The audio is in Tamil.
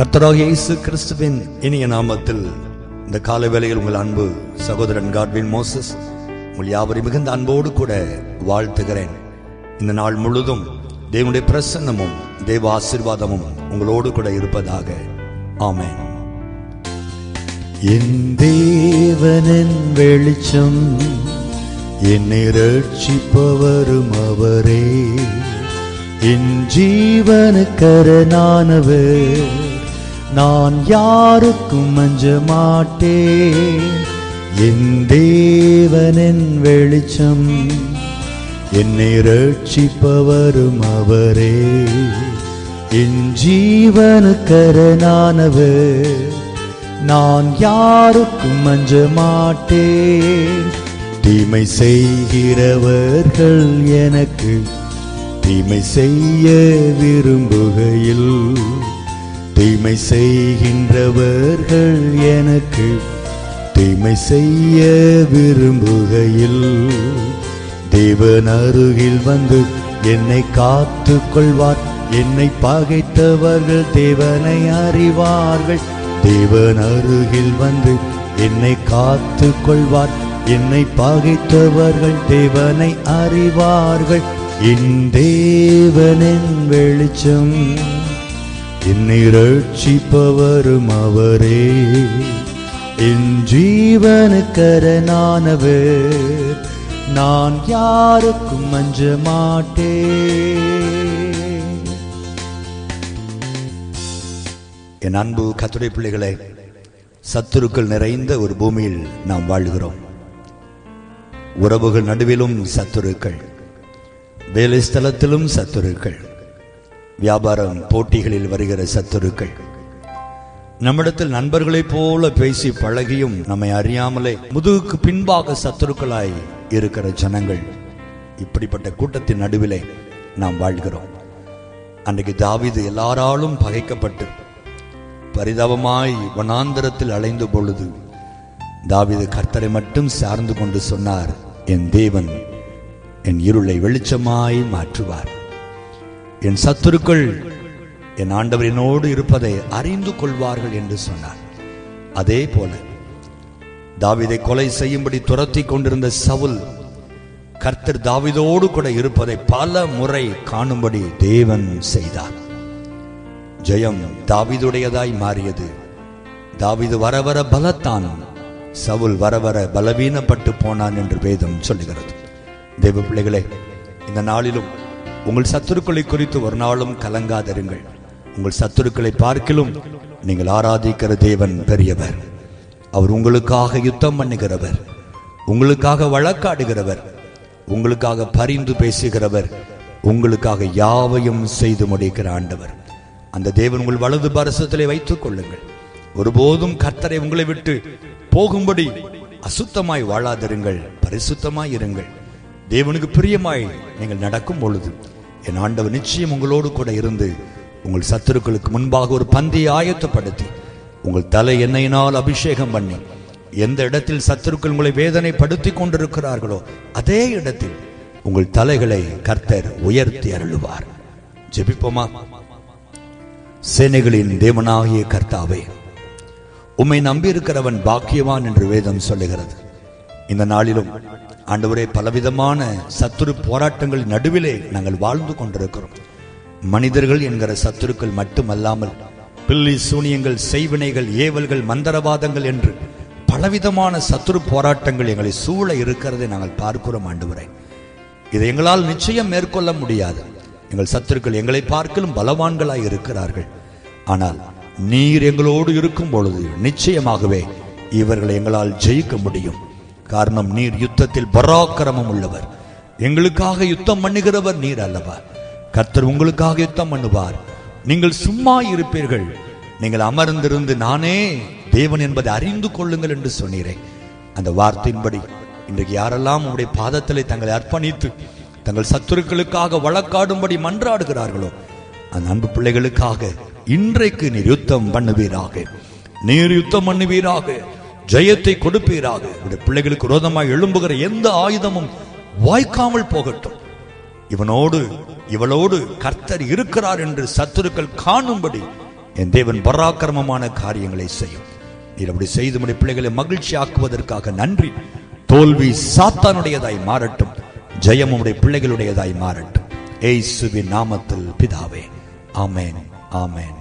கர்த்தராகிய இயேசு கிறிஸ்துவின் இனிய நாமத்தில் இந்த காலை வேளையில் உங்கள் அன்பு சகோதரன் காட்வின் மோசஸ் உங்கள் யாவரையும் மிகுந்த அன்போடு கூட வாழ்த்துகிறேன். இந்த நாள் முழுதும் தேவனுடைய பிரசன்னமும் தேவ ஆசீர்வாதமும் உங்களோடு கூட இருப்பதாக. ஆமென். என் தேவனின் வெளிச்சம், என்னை ரட்சிப்பவரும் அவரே, என் ஜீவனுக்கரணானவர், நான் யாருக்கும் அஞ்ச மாட்டேன். என் தேவனின் வெளிச்சம், என்னை ரட்சிப்பவரும் அவரே, என் ஜீவனுக்கரணானவர், நான் யாருக்கும் அஞ்ச மாட்டேன். தீமை செய்கிறவர்கள் எனக்கு தீமை செய்ய விரும்புகையில், தீமை செய்கின்றவர்கள் எனக்கு தீமை செய்ய விரும்புகையில், தேவன் அருகில் வந்து என்னை காத்து கொள்வார். என்னை பகைத்தவர்கள் தேவனை அறிவார்கள். தேவன் அருகில் வந்து என்னை காத்து கொள்வார். என்னை பகைத்தவர்கள் தேவனை அறிவார்கள். என் தேவனின் வெளிச்சம், என்னை ரட்சிப்பவரும் அவரே, என் ஜீவனுக்கரணானவர், நான் யாருக்கும் அஞ்ச மாட்டேன். என் அன்பு கர்த்தருடைய பிள்ளைகளே, சத்துருக்கள் நிறைந்த ஒரு பூமியில் நாம் வாழ்கிறோம். உறவுகள் நடுவிலும் சத்துருக்கள், வேலை ஸ்தலத்திலும் சத்துருக்கள், வியாபாரம் போட்டிகளில் வருகிற சத்துருக்கள், நம்மிடத்தில் நண்பர்களைப் போல பேசி பழகியும் நம்மை அறியாமலே முதுகுக்கு பின்பாக சத்துருக்களாய் இருக்கிற ஜனங்கள், இப்படிப்பட்ட கூட்டத்தின் நடுவிலே நாம் வாழ்கிறோம். அன்றைக்கு தாவீது எல்லாராலும் பகைக்கப்பட்டு பரிதாபமாய் வனாந்தரத்தில் அலைந்த பொழுது தாவீது கர்த்தரை மட்டும் சார்ந்து கொண்டு சொன்னார், என் தேவன் என் இருளை வெளிச்சமாய் மாற்றுவார். என் சத்துருக்கள் என் ஆண்டவர் என்னோடு இருப்பதை அறிந்து கொள்வார்கள் என்று சொன்னார். அதே போல தாவீதை கொலை செய்யும்படி துரத்தி கொண்டிருந்த சவுல், கர்த்தர் தாவீதோடு கூட இருப்பதை பல முறை காணும்படி தேவன் செய்தார். ஜெயம் தாவீதுடையதாய் மாறியது. தாவீது வர வர பலத்தான், சவுல் வர வர பலவீனப்பட்டு போனான் என்று வேதம் சொல்லுகிறது. தேவ பிள்ளைகளே, இந்த நாளிலும் உங்கள் சத்துருக்களை குறித்து ஒரு நாளும் கலங்காதிருங்கள். உங்கள் சத்துருக்களை பார்க்கிலும் நீங்கள் ஆராதிக்கிற தேவன் பெரியவர். அவர் உங்களுக்காக யுத்தம் பண்ணுகிறவர், உங்களுக்காக வழக்காடுகிறவர், உங்களுக்காக பரிந்து பேசுகிறவர், உங்களுக்காக யாவையும் செய்து முடிக்கிற ஆண்டவர். அந்த தேவன் உங்கள் வலது பரிசத்திலே வைத்துக் கொள்ளுங்கள். ஒருபோதும் கர்த்தரை உங்களை விட்டு போகும்படி அசுத்தமாய் வாழாதிருங்கள், பரிசுத்தமாய் இருங்கள். தேவனுக்கு பிரியமாய் நீங்கள் நடக்கும் பொழுது என் ஆண்டவர் நிச்சயம் உங்களோடு கூட இருந்து உங்கள் சத்துருக்களுக்கு முன்பாக ஒரு பந்தியை ஆயத்தப்படுத்தி உங்கள் தலை எண்ணெயினால் அபிஷேகம் பண்ணி, எந்த இடத்தில் சத்துருக்கள் உங்களை வேதனைப்படுத்தி கொண்டிருக்கிறார்களோ அதே இடத்தில் உங்கள் தலைகளை கர்த்தர் உயர்த்தி அருளுவார். ஜெபிப்போமா? சேனைகளின் தேவனாகிய கர்த்தாவே, உம்மை நம்பியிருக்கிறவன் பாக்கியவான் என்று வேதம் சொல்லுகிறது. இந்த நாளிலும் ஆண்டவரே, பலவிதமான சத்துரு போராட்டங்களின் நடுவிலே நாங்கள் வாழ்ந்து கொண்டிருக்கிறோம். மனிதர்கள் என்கிற சத்துருக்கள் மட்டுமல்லாமல் பில்லி சூனியங்கள், செய்வினைகள், ஏவல்கள், மந்திரவாதங்கள் என்று பலவிதமான சத்துரு போராட்டங்கள் எங்களை சூழ இருக்கிறதை நாங்கள் பார்க்கிறோம். ஆண்டவரே, இதை எங்களால் நிச்சயம் மேற்கொள்ள முடியாது. எங்கள் சத்துருக்கள் எங்களை பார்க்கலும் பலவான்களாய் இருக்கிறார்கள். ஆனால் நீர் எங்களோடு இருக்கும் பொழுது நிச்சயமாகவே இவர்களை எங்களால் ஜெயிக்க முடியும். காரணம், நீர் யுத்தத்தில் பராக்கிரமம் உள்ளவர். எங்களுக்காக யுத்தம் பண்ணுகிறவர் நீர் அல்லவா? கர்த்தர் உங்களுக்காக யுத்தம் பண்ணுவார். நீங்கள் சும்மா இருப்பீர்கள். நீங்கள் அமர்ந்திருந்து நானே தேவன் என்பதை அறிந்து கொள்ளுங்கள் என்று சொன்னீரே. அந்த வார்த்தையின்படி இன்றைக்கு யாரெல்லாம் உங்களுடைய பாதத்திலே தங்களை அர்ப்பணித்து தங்கள் சத்துருக்களுக்காக வழக்காடும்படி மன்றாடுகிறார்களோ அந்த அன்பு பிள்ளைகளுக்காக இன்றைக்கு நீர் யுத்தம் பண்ணுவீராக. நீர் யுத்தம் பண்ணுவீராக, ஜெயத்தை கொடுப்பீராக. உடைய பிள்ளைகளுக்கு விரோதமாய் எழும்புகிற எந்த ஆயுதமும் வாய்க்காமல் போகட்டும். இவனோடு இவளோடு கர்த்தர் இருக்கிறார் என்று சத்துருக்கள் காணும்படி என் தேவன் பராக்கிரமமான காரியங்களை செய்யும். நீர் அப்படி செய்து நம்முடைய பிள்ளைகளை மகிழ்ச்சி ஆக்குவதற்காக நன்றி. தோல்வி சாத்தானுடையதாய் மாறட்டும், ஜெயம் உம்முடைய பிள்ளைகளுடையதாய் மாறட்டும். இயேசுவின் நாமத்தில் பிதாவே, ஆமென், ஆமென்.